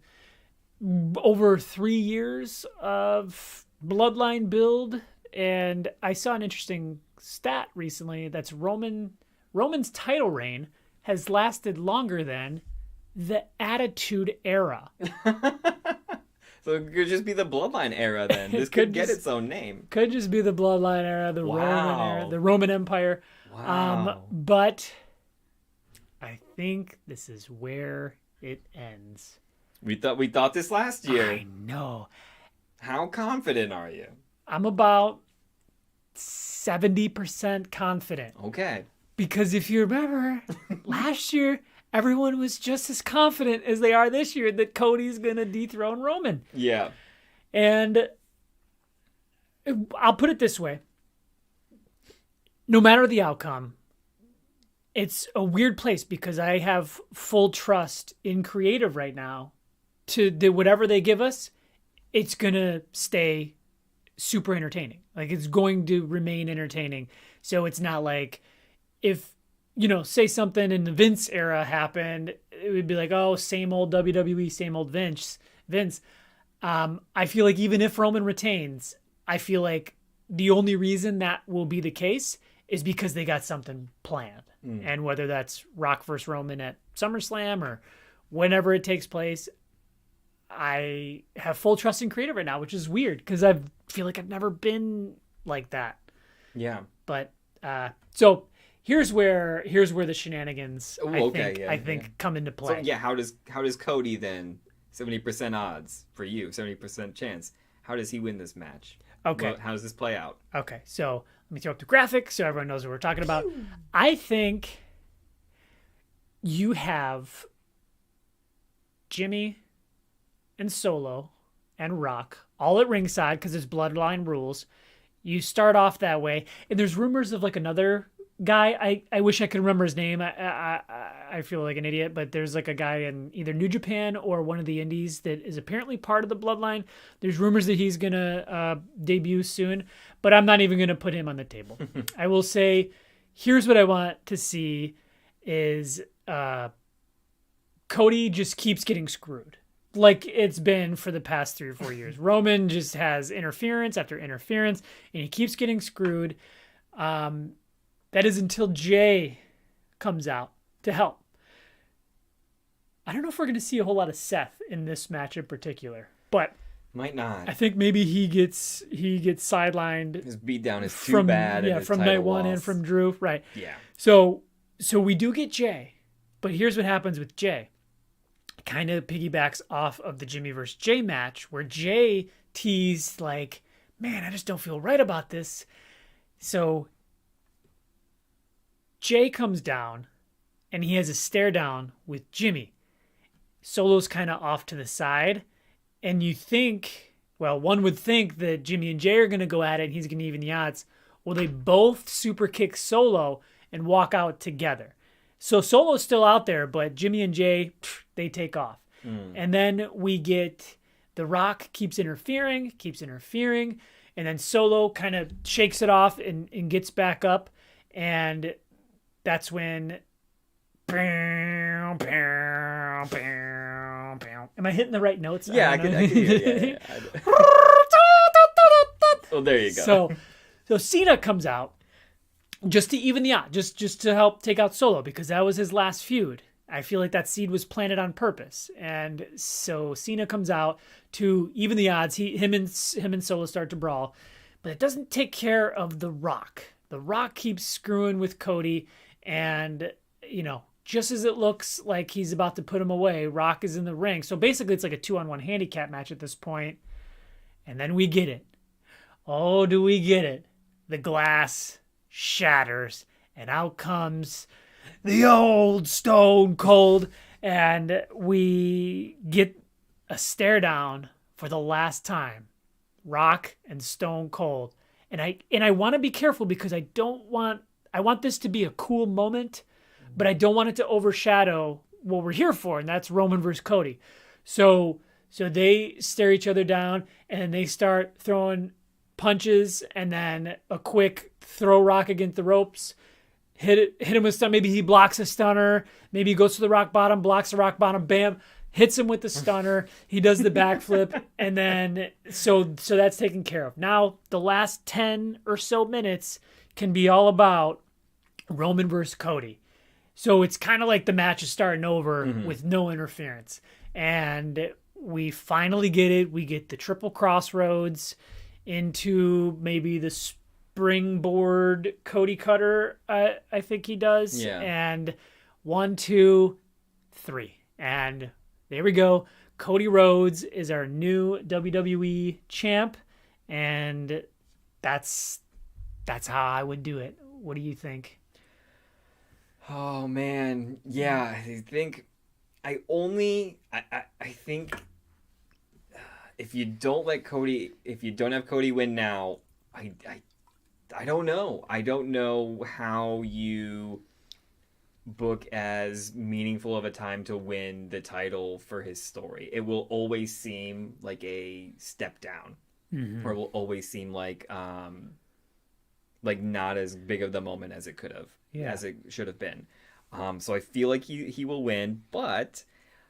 over 3 years of Bloodline build, and I saw an interesting stat recently that's Roman's title reign has lasted longer than the Attitude Era. So it could just be the Bloodline era then. This could get its own name. Could just be the Bloodline era, the Roman era, the Roman Empire. Wow. But I think this is where it ends. We thought this last year. I know. How confident are you? I'm about 70% confident. Okay. Because if you remember, last year, everyone was just as confident as they are this year that Cody's going to dethrone Roman. Yeah. And I'll put it this way. No matter the outcome, it's a weird place because I have full trust in creative right now to whatever they give us, it's going to stay super entertaining. Like, it's going to remain entertaining. So it's not like if, say something in the Vince era happened, it would be like, oh, same old WWE, same old Vince. I feel like even if Roman retains, I feel like the only reason that will be the case is because they got something planned. And whether that's Rock versus Roman at SummerSlam or whenever it takes place, I have full trust in creative right now, which is weird because I feel like I've never been like that. Yeah. But so here's where the shenanigans I think come into play. So yeah, how does Cody then 70% odds for you, 70% chance? How does he win this match? Okay. How does this play out? Okay, so let me throw up the graphic so everyone knows what we're talking about. I think you have Jimmy and Solo and Rock all at ringside because it's bloodline rules. You start off that way, and there's rumors of like another guy. I wish I could remember his name. I feel like an idiot, but there's like a guy in either New Japan or one of the indies that is apparently part of the bloodline. There's rumors that he's gonna debut soon, but I'm not even gonna put him on the table. I will say, here's what I want to see is Cody just keeps getting screwed. Like it's been for the past 3 or 4 years. Roman just has interference after interference, and he keeps getting screwed. That is until Jay comes out to help. I don't know if we're going to see a whole lot of Seth in this match in particular, but might not. I think maybe he gets sidelined. His beatdown is too bad. Yeah, from night one and from Drew. Right. Yeah. So we do get Jay, but here's what happens with Jay. Kind of piggybacks off of the Jimmy versus Jay match where Jay teased like, man, I just don't feel right about this. So Jay comes down and he has a stare down with Jimmy. Solo's kind of off to the side, and you think, well, one would think that Jimmy and Jay are going to go at it and he's going to even the odds. Well, they both super kick Solo and walk out together. So Solo's still out there, but Jimmy and Jay, they take off. And then we get The Rock keeps interfering, and then Solo kind of shakes it off and gets back up, and that's when... Am I hitting the right notes? Yeah, I can hear. Yeah. Oh, there you go. So Cena comes out just to even the odds, just to help take out Solo, because that was his last feud. I feel like that seed was planted on purpose, and so Cena comes out to even the odds. Him and Solo start to brawl, but it doesn't take care of The Rock. The Rock keeps screwing with Cody, and just as it looks like he's about to put him away, Rock is in the ring. So basically, it's like a 2-on-1 handicap match at this point, and then we get it. Oh, do we get it? The glass shatters, and out comes the old Stone Cold, and we get a stare down for the last time. Rock and Stone Cold. And I want to be careful because I want this to be a cool moment, but I don't want it to overshadow what we're here for, and that's Roman versus Cody. So they stare each other down, and they start throwing punches, and then a quick throw Rock against the ropes. Hit him with stun. Maybe he blocks a stunner. Maybe he goes to the rock bottom, blocks the rock bottom, bam, hits him with the stunner. He does the backflip, and then so that's taken care of. Now the last 10 or so minutes can be all about Roman versus Cody. So it's kind of like the match is starting over with no interference, and we finally get it. We get the triple crossroads into maybe the springboard Cody Cutter, I think he does. Yeah. And 1, 2, 3. And there we go. Cody Rhodes is our new WWE champ. And that's how I would do it. What do you think? Oh, man. Yeah, I think I think if you don't have Cody win now, I don't know. I don't know how you book as meaningful of a time to win the title for his story. It will always seem like a step down, or it will always seem like not as big of the moment as it could have, as it should have been. So I feel like he will win, but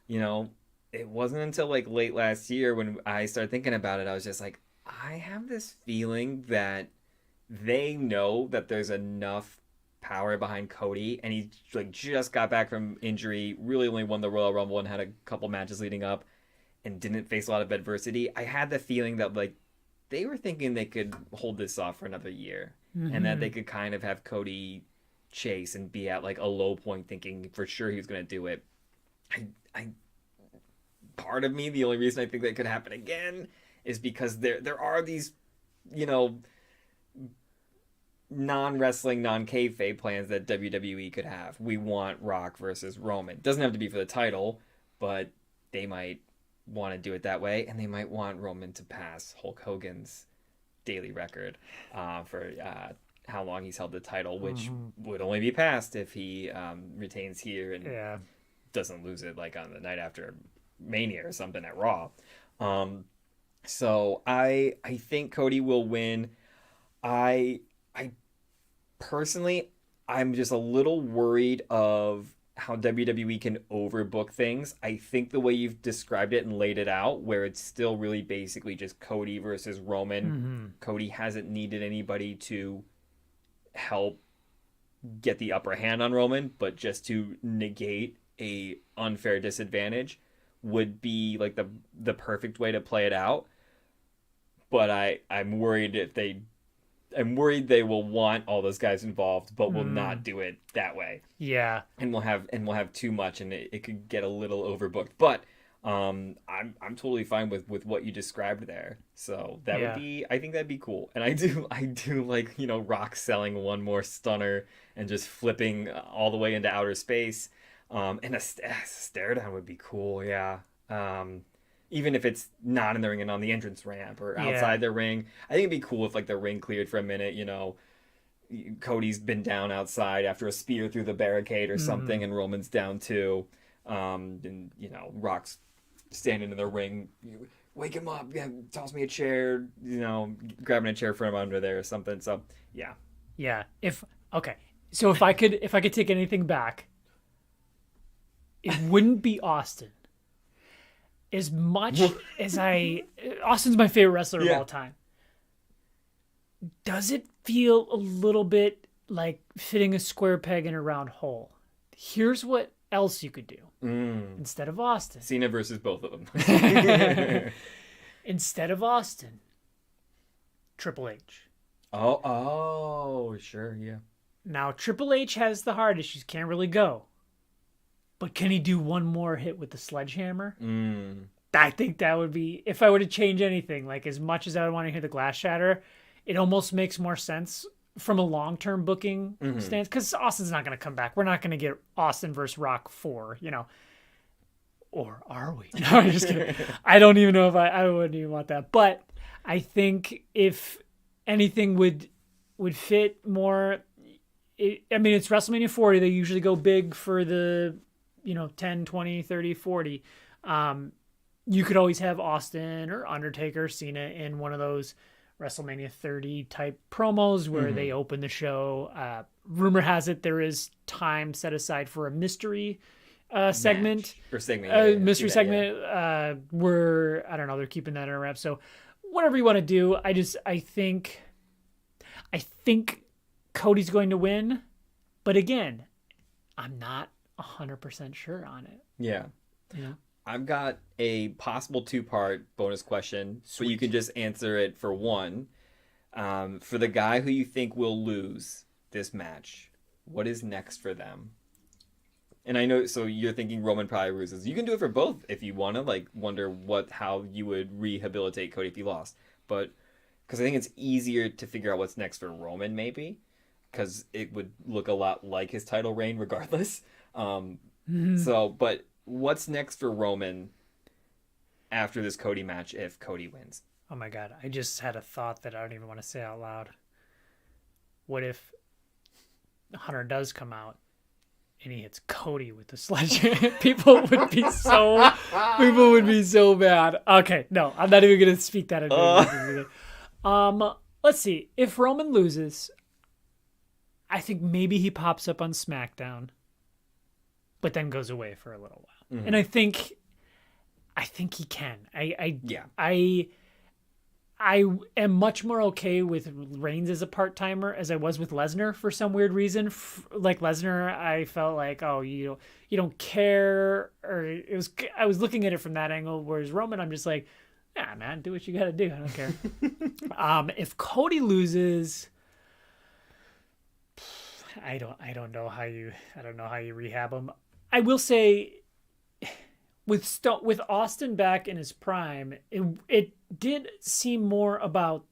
it wasn't until like late last year when I started thinking about it. I was just like, I have this feeling that they know that there's enough power behind Cody, and he just got back from injury, really only won the Royal Rumble and had a couple matches leading up and didn't face a lot of adversity. I had the feeling that they were thinking they could hold this off for another year, and that they could kind of have Cody chase and be at a low point, thinking for sure he was going to do it. I part of me, the only reason I think that could happen again is because there are these non-wrestling, non-kayfabe plans that WWE could have. We want Rock versus Roman. Doesn't have to be for the title, but they might want to do it that way, and they might want Roman to pass Hulk Hogan's daily record for how long he's held the title, which would only be passed if he retains here and doesn't lose it like on the night after Mania or something at Raw. So I think Cody will win. I personally, I'm just a little worried of how WWE can overbook things. I think the way you've described it and laid it out, where it's still really basically just Cody versus Roman. Cody hasn't needed anybody to help get the upper hand on Roman, but just to negate a unfair disadvantage would be like the perfect way to play it out. But I'm worried I'm worried they will want all those guys involved, but will not do it that way. Yeah. And we'll have too much, and it could get a little overbooked. But I'm totally fine with what you described there. So that would be, I think that'd be cool. And I do like, Rock selling one more stunner and just flipping all the way into outer space. And a stare down would be cool. Yeah. Even if it's not in the ring and on the entrance ramp or outside the ring. I think it'd be cool if like the ring cleared for a minute, Cody's been down outside after a spear through the barricade or something, and Roman's down too. And Rock's standing in the ring, wake him up, toss me a chair, grabbing a chair from under there or something. So yeah. So if I could take anything back, it wouldn't be Austin. As much as Austin's my favorite wrestler of all time. Does it feel a little bit like fitting a square peg in a round hole? Here's what else you could do instead of Austin. Cena versus both of them. Instead of Austin, Triple H. Oh, sure, yeah. Now, Triple H has the heart issues, can't really go. But can he do one more hit with the sledgehammer? I think that would be, if I were to change anything, like as much as I would want to hear the glass shatter, it almost makes more sense from a long-term booking stance, because Austin's not going to come back. We're not going to get Austin versus Rock 4, Or are we? No, I'm just kidding. I don't even know if I wouldn't even want that. But I think if anything would fit more, it's WrestleMania 40. They usually go big for the 10, 20, 30, 40. You could always have Austin or Undertaker, Cena in one of those WrestleMania 30 type promos where they open the show. Rumor has it there is time set aside for a mystery segment. Or segment. Mystery segment where, I don't know, they're keeping that in a wrap. So whatever you want to do, I think Cody's going to win. But again, I'm not 100% sure on it. Yeah. I've got a possible 2-part bonus question, so you can just answer it for one. For the guy who you think will lose this match, what is next for them? And I know, so you're thinking Roman probably loses. You can do it for both if you want to, wonder how you would rehabilitate Cody if he lost. But, because I think it's easier to figure out what's next for Roman, maybe, because it would look a lot like his title reign regardless. But what's next for Roman after this Cody match if Cody wins? Oh my God. I just had a thought that I don't even want to say out loud. What if Hunter does come out and he hits Cody with the sledgehammer? People would be so bad. Okay. No, I'm not even going to speak that into let's see. If Roman loses, I think maybe he pops up on SmackDown, but then goes away for a little while. And I think he can. I am much more okay with Reigns as a part-timer as I was with Lesnar for some weird reason. Like Lesnar, I felt like, you don't care, or I was looking at it from that angle, whereas Roman, I'm just like, yeah, man, do what you got to do. I don't care. If Cody loses, I don't know how you rehab him. I will say, with Austin back in his prime, it did seem more about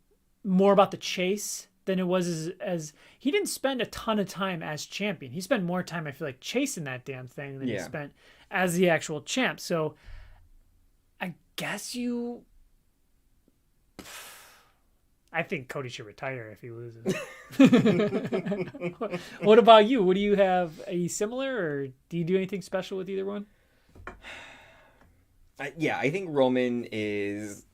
the chase than it was as he didn't spend a ton of time as champion. He spent more time, I feel like, chasing that damn thing than he spent as the actual champ. So I guess I think Cody should retire if he loses. What about you? What do you have? Are you similar, or do you do anything special with either one? I think Roman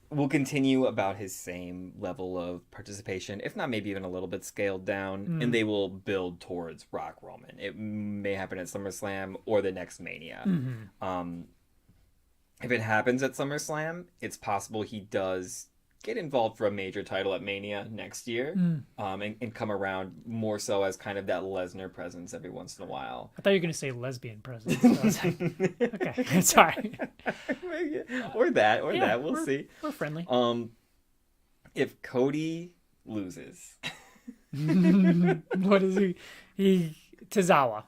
will continue about his same level of participation, if not maybe even a little bit scaled down, and they will build towards Rock Roman. It may happen at SummerSlam or the next Mania. If it happens at SummerSlam, it's possible he does get involved for a major title at Mania next year, and come around more so as kind of that Lesnar presence every once in a while. I thought you were going to say lesbian presence. So I was like, okay, sorry. or that. We'll see. We're friendly. If Cody loses, what is he? Tozawa.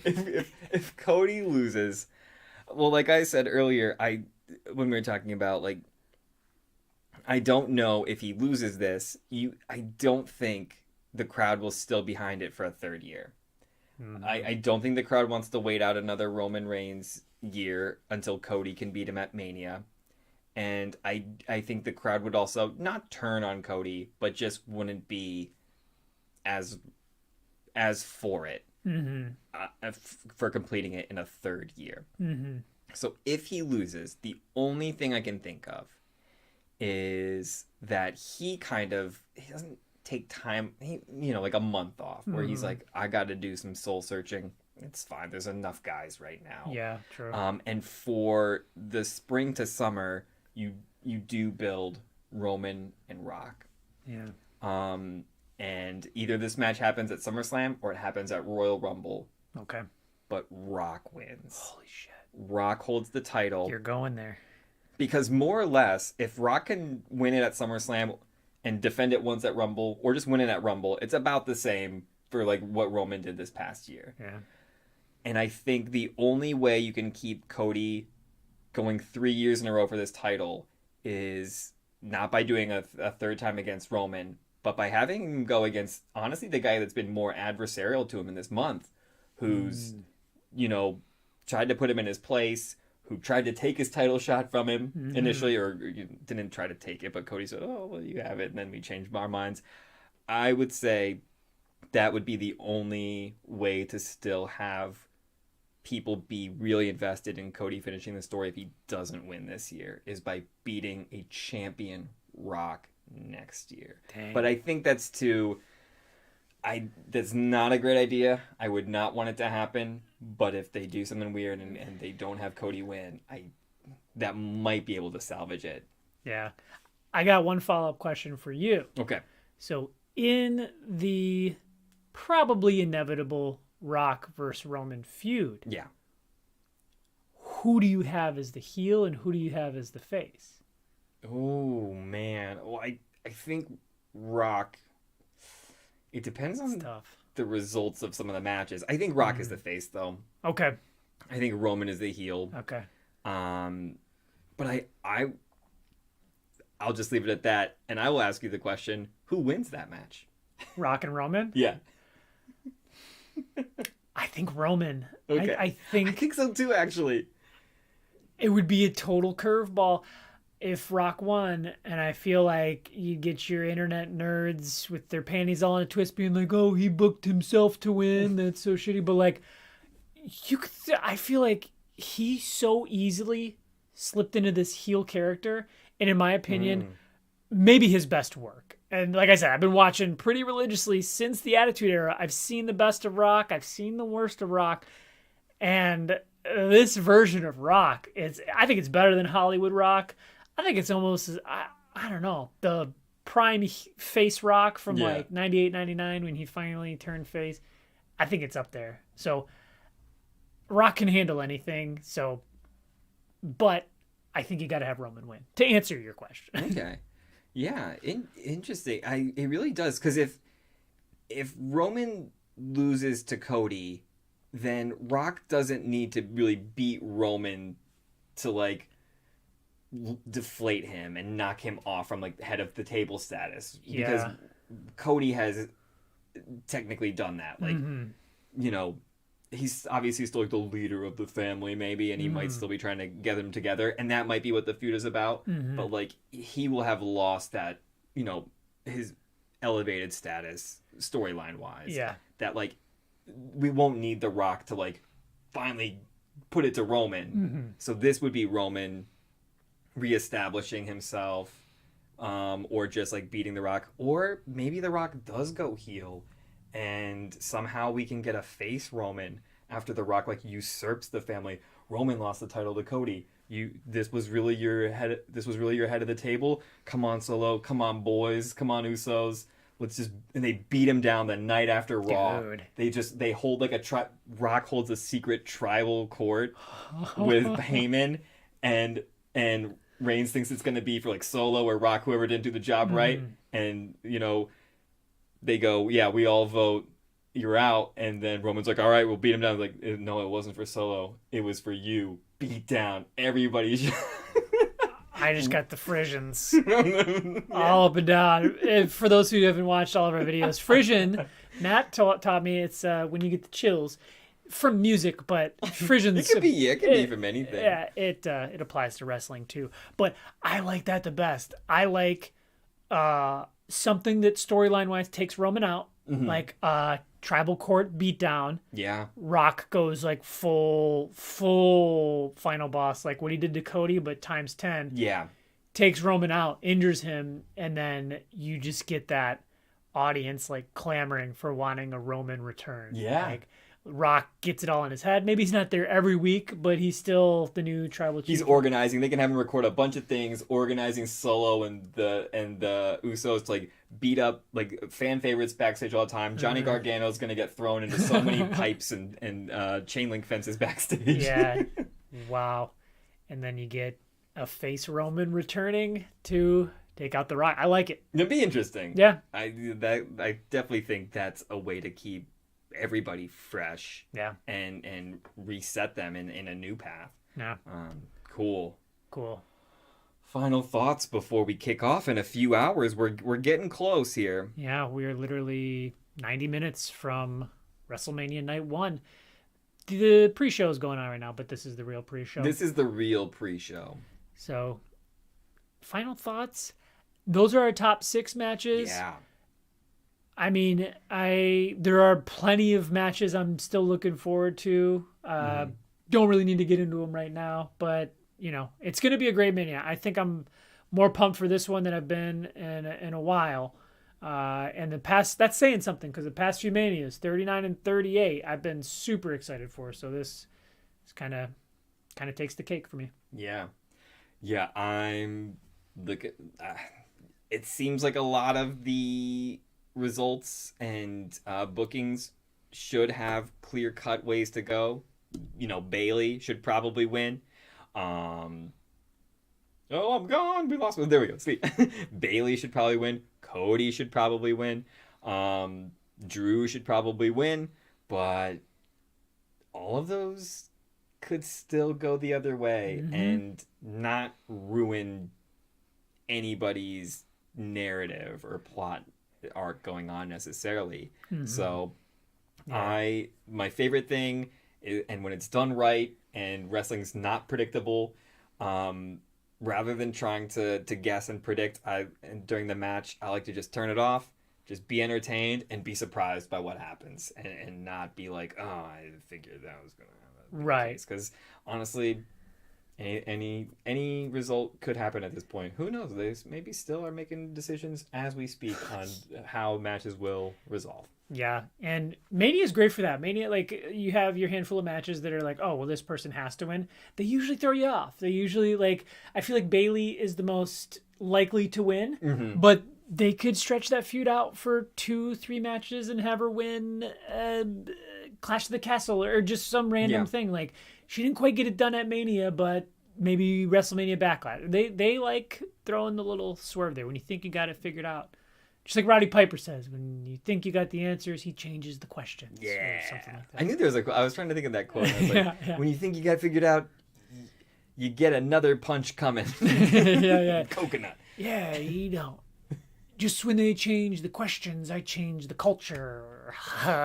If Cody loses, well, like I said earlier, when we were talking about like, I don't know if he loses this. I don't think the crowd will still be behind it for a third year. I don't think the crowd wants to wait out another Roman Reigns year until Cody can beat him at Mania. And I think the crowd would also not turn on Cody, but just wouldn't be as for it for completing it in a third year. So if he loses, the only thing I can think of is that he doesn't take time, like a month off where he's like, I got to do some soul searching. It's fine. There's enough guys right now. Yeah, true. And for the spring to summer, you do build Roman and Rock. Yeah. And either this match happens at SummerSlam or it happens at Royal Rumble. Okay. But Rock wins. Holy shit. Rock holds the title. You're going there. Because more or less, if Rock can win it at SummerSlam and defend it once at Rumble, or just win it at Rumble, it's about the same for like what Roman did this past year. Yeah. And I think the only way you can keep Cody going 3 years in a row for this title is not by doing a third time against Roman, but by having him go against, honestly, the guy that's been more adversarial to him in this month, who's, tried to put him in his place, who tried to take his title shot from him initially, or didn't try to take it, but Cody said, oh, well, you have it, and then we changed our minds. I would say that would be the only way to still have people be really invested in Cody finishing the story if he doesn't win this year, is by beating a champion Rock next year. Dang. But I think that's not a great idea. I would not want it to happen. But if they do something weird and they don't have Cody win, that might be able to salvage it. Yeah. I got one follow-up question for you. Okay. So in the probably inevitable Rock versus Roman feud, yeah, who do you have as the heel and who do you have as the face? Oh, man. Well, I think Rock, it depends on the results of some of the matches. I think Rock is the face, though. Okay. I think Roman is the heel. Okay. But I'll just leave it at that, and I will ask you the question: who wins that match? Rock and Roman? Yeah. I think Roman. Okay. I think so too, actually. It would be a total curveball if Rock won, and I feel like you get your internet nerds with their panties all in a twist being like, oh, he booked himself to win. That's so shitty. But like, I feel like he so easily slipped into this heel character, and in my opinion, maybe his best work. And like I said, I've been watching pretty religiously since the Attitude Era. I've seen the best of Rock. I've seen the worst of Rock. And this version of Rock, I think it's better than Hollywood Rock. I think it's almost, I don't know, the prime face Rock from like 98, 99 when he finally turned face. I think it's up there. So Rock can handle anything. But I think you got to have Roman win to answer your question. Okay. Yeah, interesting. It really does, because if Roman loses to Cody, then Rock doesn't need to really beat Roman to like deflate him and knock him off from like head of the table status, because Cody has technically done that. Like, you know, he's obviously still like the leader of the family, maybe, and he might still be trying to get them together, and that might be what the feud is about. But like, he will have lost that, you know, his elevated status storyline wise. Yeah. That like, we won't need The Rock to like finally put it to Roman. So this would be Roman reestablishing himself, or just like beating The Rock, or maybe The Rock does go heel. And somehow we can get a face Roman after The Rock like usurps the family. Roman lost the title to Cody. This was really your head of the table. Come on, Solo. Come on, boys. Come on, Usos. And they beat him down the night after Raw. Dude. They hold like Rock holds a secret tribal court with Heyman, and Reigns thinks it's going to be for like Solo or Rock, whoever didn't do the job right. And, you know, they go, yeah, we all vote, you're out. And then Roman's like, all right, we'll beat him down. Like, no, it wasn't for Solo. It was for you. Beat down. Everybody's... I just got the frissions all up and down. And for those who haven't watched all of our videos, frission, Matt taught me it's when you get the chills from music, but frissions... It could be from anything. Yeah, it applies to wrestling too. But I like that the best. I like... something that storyline wise takes Roman out, like tribal court beatdown. Yeah. Rock goes like full final boss, like what he did to Cody, but times 10. Yeah. Takes Roman out, injures him, and then you just get that audience like clamoring for wanting a Roman return. Yeah. Like Rock gets it all in his head. Maybe he's not there every week, but he's still the new tribal chief. He's organizing. They can have him record a bunch of things, organizing Solo and the Usos to like beat up like fan favorites backstage all the time. Johnny Gargano's gonna get thrown into so many pipes and chain link fences backstage. Yeah. Wow. And then you get a face Roman returning to take out The Rock. I like it. It'd be interesting. Yeah. I definitely think that's a way to keep everybody fresh, and reset them in a new path. Yeah. Cool. Final thoughts before we kick off in a few hours. We're getting close here. Yeah, we're literally 90 minutes from WrestleMania Night 1. The pre-show is going on right now, but this is the real pre-show. This is the real pre-show. So, final thoughts? Those are our top 6 matches. Yeah. I mean, there are plenty of matches I'm still looking forward to. Don't really need to get into them right now, but you know, it's going to be a great Mania. I think I'm more pumped for this one than I've been in a while. And the past, that's saying something, because the past few Manias, 39 and 38, I've been super excited for. So this kind of takes the cake for me. Yeah. I'm looking. It seems like a lot of the results and bookings should have clear-cut ways to go. You know, Bayley should probably win. I'm gone. We lost. There we go. Sweet. Bayley should probably win. Cody should probably win. Drew should probably win. But all of those could still go the other way and not ruin anybody's narrative or plot arc going on necessarily. So my favorite thing is, and when it's done right and wrestling's not predictable, rather than trying to guess and predict, and during the match, I like to just turn it off, just be entertained and be surprised by what happens, and not be like, oh, I figured that was gonna happen. Right. Because honestly, any result could happen at this point. Who knows? They maybe still are making decisions as we speak on how matches will resolve. Yeah, and Mania is great for that. Mania, like, you have your handful of matches that are like, oh, well, this person has to win. They usually throw you off. They usually, like, I feel like Bayley is the most likely to win, but they could stretch that feud out for 2-3 matches and have her win Clash of the Castle or just some random thing. Like, she didn't quite get it done at Mania, but maybe WrestleMania Backlash. They like throwing the little swerve there when you think you got it figured out. Just like Roddy Piper says, when you think you got the answers, he changes the questions. Yeah. Or something like that. I knew there was I was trying to think of that quote. I was like, when you think you got it figured out, you get another punch coming. Yeah. Coconut. Yeah, you don't. just when they change the questions, I change the culture,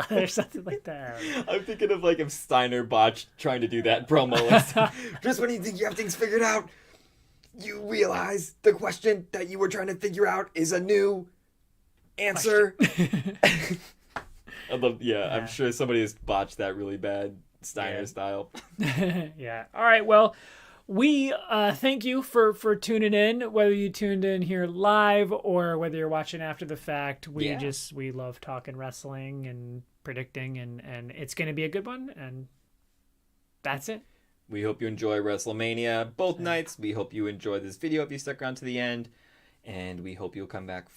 or something like that. I'm thinking of like if Steiner botched trying to do that promo. Just when you think you have things figured out, you realize the question that you were trying to figure out is a new answer. I'm sure somebody has botched that really bad Steiner style. Yeah. All right. Well, we thank you for tuning in, whether you tuned in here live or whether you're watching after the fact. We love talking wrestling and predicting, and it's going to be a good one. And that's it. We hope you enjoy WrestleMania both nights. We hope you enjoy this video if you stuck around to the end. And we hope you'll come back for